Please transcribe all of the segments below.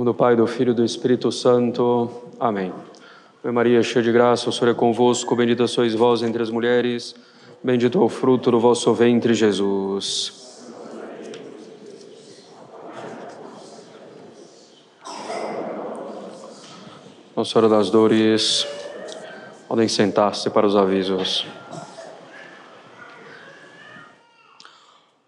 nome do Pai, do Filho e do Espírito Santo. Amém. Ave Maria, cheia de graça, o Senhor é convosco, bendita sois vós entre as mulheres, bendito é o fruto do vosso ventre, Jesus. Nossa Senhora das Dores, podem sentar-se para os avisos.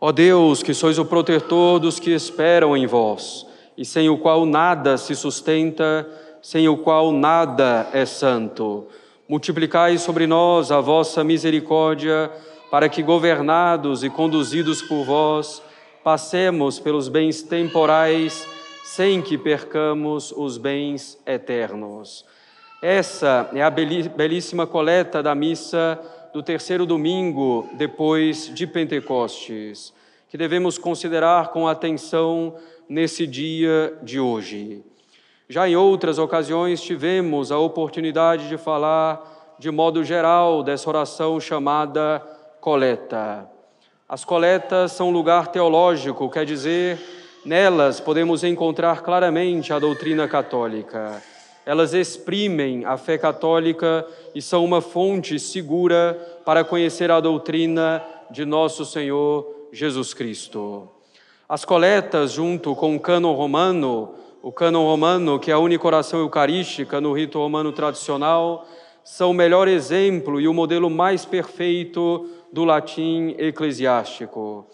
Ó Deus, que sois o protetor dos que esperam em vós, e sem o qual nada se sustenta, sem o qual nada é santo, multiplicai sobre nós a vossa misericórdia, para que, governados e conduzidos por vós, passemos pelos bens temporais, sem que percamos os bens eternos. Essa é a belíssima coleta da missa do terceiro domingo depois de Pentecostes, que devemos considerar com atenção nesse dia de hoje. Já em outras ocasiões tivemos a oportunidade de falar de modo geral dessa oração chamada coleta. As coletas são um lugar teológico, quer dizer, nelas podemos encontrar claramente a doutrina católica. Elas exprimem a fé católica e são uma fonte segura para conhecer a doutrina de nosso Senhor Jesus Cristo. As coletas, junto com o cânon romano, que é a única oração eucarística no rito romano tradicional, são o melhor exemplo e o modelo mais perfeito do latim eclesiástico.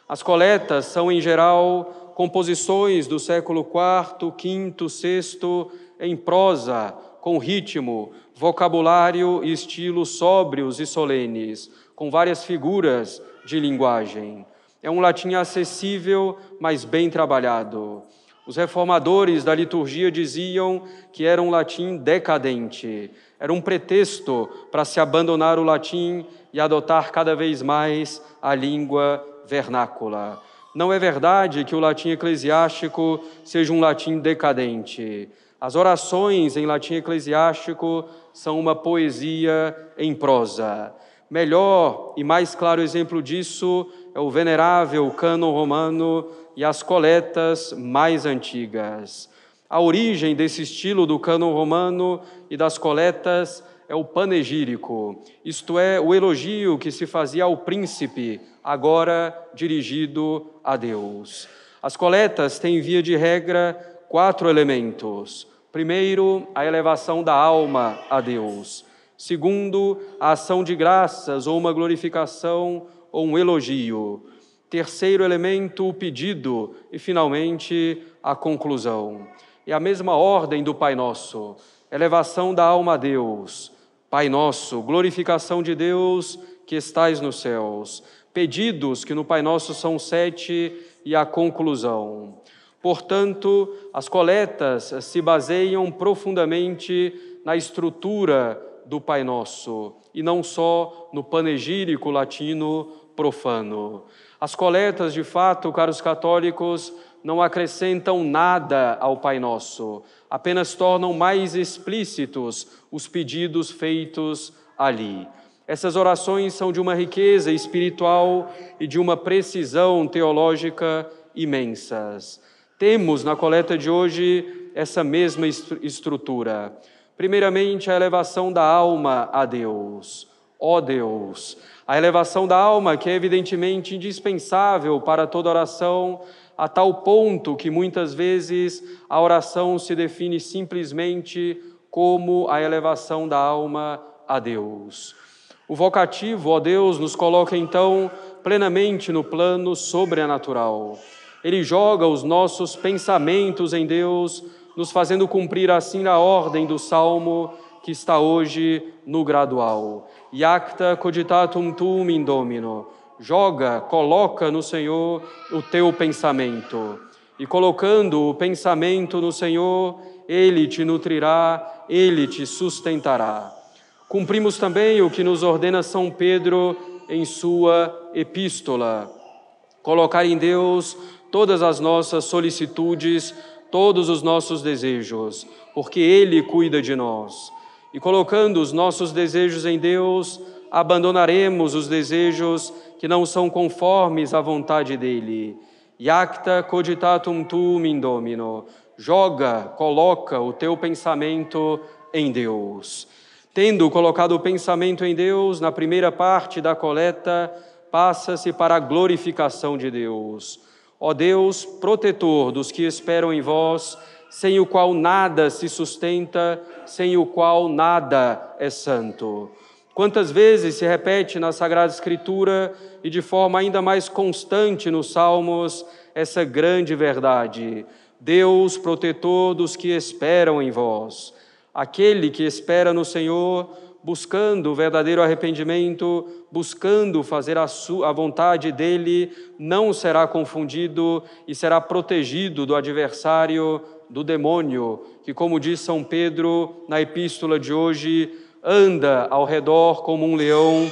As coletas são, em geral, composições do século IV, V, VI, em prosa, com ritmo, vocabulário e estilo sóbrios e solenes, com várias figuras de linguagem. É um latim acessível, mas bem trabalhado. Os reformadores da liturgia diziam que era um latim decadente, era um pretexto para se abandonar o latim e adotar cada vez mais a língua vernácula. Não é verdade que o latim eclesiástico seja um latim decadente. As orações em latim eclesiástico são uma poesia em prosa. Melhor e mais claro exemplo disso é o venerável cânon romano e as coletas mais antigas. A origem desse estilo do cânon romano e das coletas é o panegírico, isto é, o elogio que se fazia ao príncipe, agora dirigido a Deus. As coletas têm, via de regra, 4 elementos. Primeiro, a elevação da alma a Deus. Segundo, a ação de graças, ou uma glorificação, ou um elogio. Terceiro elemento, o pedido. E, finalmente, a conclusão. É a mesma ordem do Pai Nosso. Elevação da alma a Deus. Pai Nosso, glorificação de Deus que estais nos céus. Pedidos, que no Pai Nosso são 7, e a conclusão. Portanto, as coletas se baseiam profundamente na estrutura do Pai Nosso, e não só no panegírico latino profano. As coletas, de fato, caros católicos, não acrescentam nada ao Pai Nosso, apenas tornam mais explícitos os pedidos feitos ali. Essas orações são de uma riqueza espiritual e de uma precisão teológica imensas. Temos na coleta de hoje essa mesma estrutura. Primeiramente, a elevação da alma a Deus. Ó Deus, a elevação da alma que é evidentemente indispensável para toda oração, a tal ponto que muitas vezes a oração se define simplesmente como a elevação da alma a Deus. O vocativo, ó Deus, nos coloca então plenamente no plano sobrenatural. Ele joga os nossos pensamentos em Deus, nos fazendo cumprir assim a ordem do Salmo que está hoje no gradual. Iacta cogitatum tuum in Domino. Joga, coloca no Senhor o teu pensamento. E colocando o pensamento no Senhor, Ele te nutrirá, Ele te sustentará. Cumprimos também o que nos ordena São Pedro em sua epístola. Colocar em Deus todas as nossas solicitudes, todos os nossos desejos, porque Ele cuida de nós. E colocando os nossos desejos em Deus, abandonaremos os desejos que não são conformes à vontade dEle. Iacta cogitatum tuum in Domino. Joga, coloca o teu pensamento em Deus. Tendo colocado o pensamento em Deus, na primeira parte da coleta, passa-se para a glorificação de Deus. Ó Deus, protetor dos que esperam em vós, sem o qual nada se sustenta, sem o qual nada é santo. Quantas vezes se repete na Sagrada Escritura e de forma ainda mais constante nos Salmos essa grande verdade: Deus, protetor dos que esperam em vós. Aquele que espera no Senhor, buscando o verdadeiro arrependimento, buscando fazer a vontade dEle, não será confundido e será protegido do adversário, do demônio, que, como diz São Pedro na epístola de hoje, anda ao redor como um leão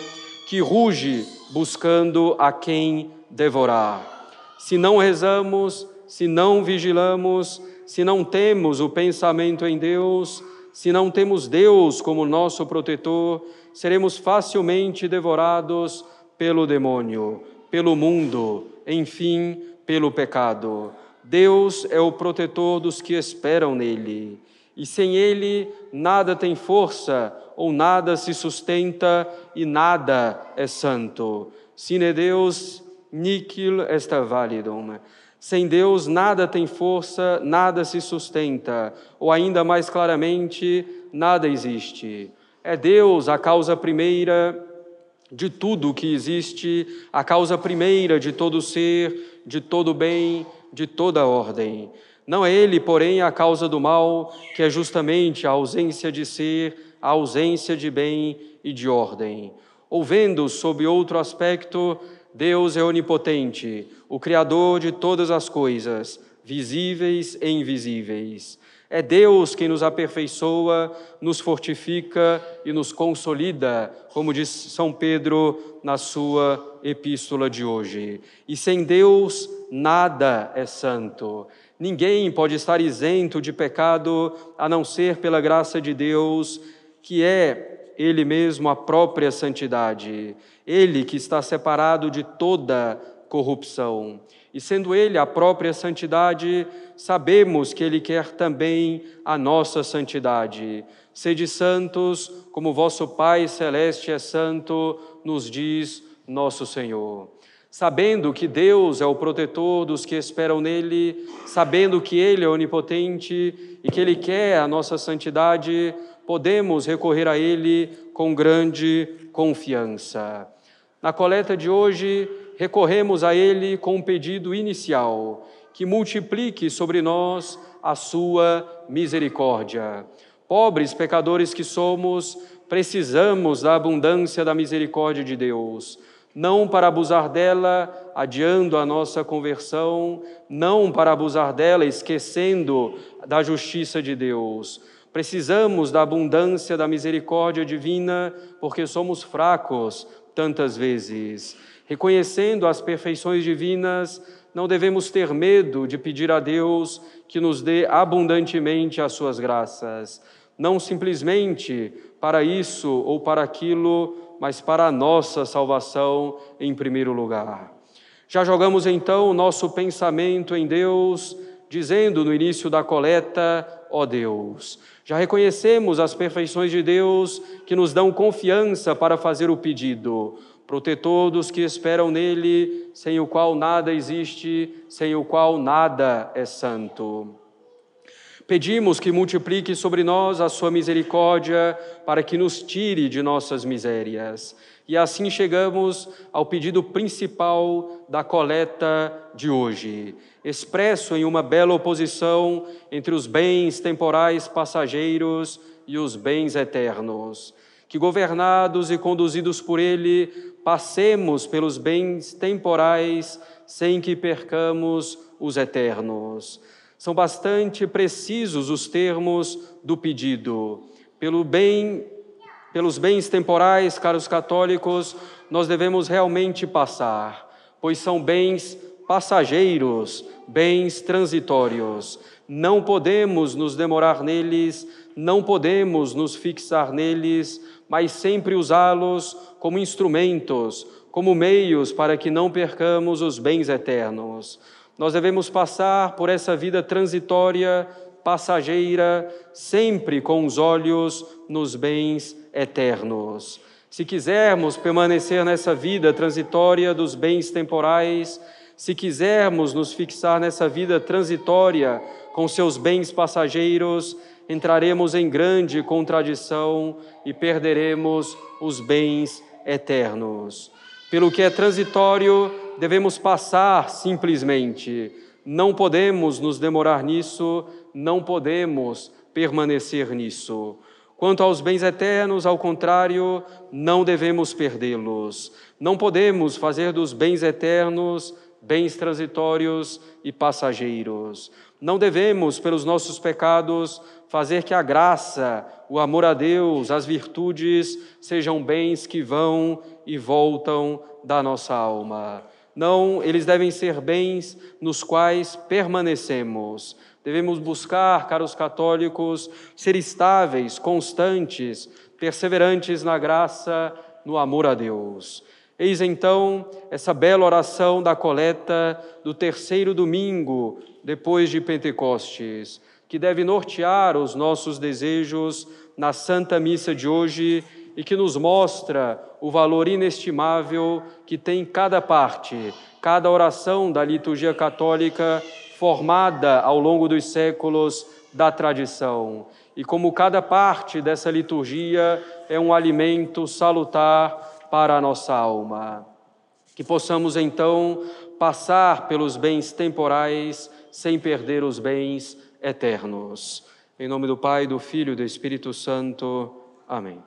que ruge buscando a quem devorar. Se não rezamos, se não vigilamos, se não temos o pensamento em Deus, se não temos Deus como nosso protetor, seremos facilmente devorados pelo demônio, pelo mundo, enfim, pelo pecado. Deus é o protetor dos que esperam nele, e sem ele nada tem força ou nada se sustenta e nada é santo. Sine Deus nihil est validum. Sem Deus nada tem força, nada se sustenta, ou ainda mais claramente, nada existe. É Deus a causa primeira de tudo o que existe, a causa primeira de todo ser, de todo bem, de toda ordem. Não é Ele, porém, a causa do mal, que é justamente a ausência de ser, a ausência de bem e de ordem. Ou vendo sob outro aspecto, Deus é onipotente, o Criador de todas as coisas, visíveis e invisíveis. É Deus quem nos aperfeiçoa, nos fortifica e nos consolida, como diz São Pedro na sua epístola de hoje. E sem Deus, nada é santo. Ninguém pode estar isento de pecado, a não ser pela graça de Deus, que é Ele mesmo a própria santidade. Ele que está separado de toda corrupção. E sendo Ele a própria santidade, sabemos que Ele quer também a nossa santidade. Sede santos, como vosso Pai Celeste é santo, nos diz nosso Senhor. Sabendo que Deus é o protetor dos que esperam nele, sabendo que Ele é onipotente e que Ele quer a nossa santidade, podemos recorrer a Ele com grande confiança. Na coleta de hoje, recorremos a Ele com um pedido inicial, que multiplique sobre nós a sua misericórdia. Pobres pecadores que somos, precisamos da abundância da misericórdia de Deus, não para abusar dela, adiando a nossa conversão, não para abusar dela, esquecendo da justiça de Deus. Precisamos da abundância da misericórdia divina, porque somos fracos tantas vezes. Reconhecendo as perfeições divinas, não devemos ter medo de pedir a Deus que nos dê abundantemente as suas graças. Não simplesmente para isso ou para aquilo, mas para a nossa salvação em primeiro lugar. Já jogamos então o nosso pensamento em Deus, dizendo no início da coleta, ó Deus. Já reconhecemos as perfeições de Deus que nos dão confiança para fazer o pedido. Protetor dos que esperam nele, sem o qual nada existe, sem o qual nada é santo. Pedimos que multiplique sobre nós a sua misericórdia para que nos tire de nossas misérias. E assim chegamos ao pedido principal da coleta de hoje, expresso em uma bela oposição entre os bens temporais passageiros e os bens eternos. Que, governados e conduzidos por Ele, passemos pelos bens temporais sem que percamos os eternos. São bastante precisos os termos do pedido. Pelos bens temporais, caros católicos, nós devemos realmente passar, pois são bens passageiros, bens transitórios. Não podemos nos demorar neles, não podemos nos fixar neles, mas sempre usá-los como instrumentos, como meios para que não percamos os bens eternos. Nós devemos passar por essa vida transitória, passageira, sempre com os olhos nos bens eternos. Se quisermos permanecer nessa vida transitória dos bens temporais, se quisermos nos fixar nessa vida transitória com seus bens passageiros, entraremos em grande contradição e perderemos os bens eternos. Pelo que é transitório, devemos passar simplesmente. Não podemos nos demorar nisso, não podemos permanecer nisso. Quanto aos bens eternos, ao contrário, não devemos perdê-los. Não podemos fazer dos bens eternos bens transitórios e passageiros. Não devemos, pelos nossos pecados, fazer que a graça, o amor a Deus, as virtudes sejam bens que vão e voltam da nossa alma. Não, eles devem ser bens nos quais permanecemos. Devemos buscar, caros católicos, ser estáveis, constantes, perseverantes na graça, no amor a Deus. Eis então essa bela oração da coleta do terceiro domingo depois de Pentecostes, que deve nortear os nossos desejos na Santa Missa de hoje e que nos mostra o valor inestimável que tem cada parte, cada oração da liturgia católica formada ao longo dos séculos da tradição. E como cada parte dessa liturgia é um alimento salutar para a nossa alma. Que possamos então passar pelos bens temporais sem perder os bens eternos. Em nome do Pai, do Filho e do Espírito Santo. Amém.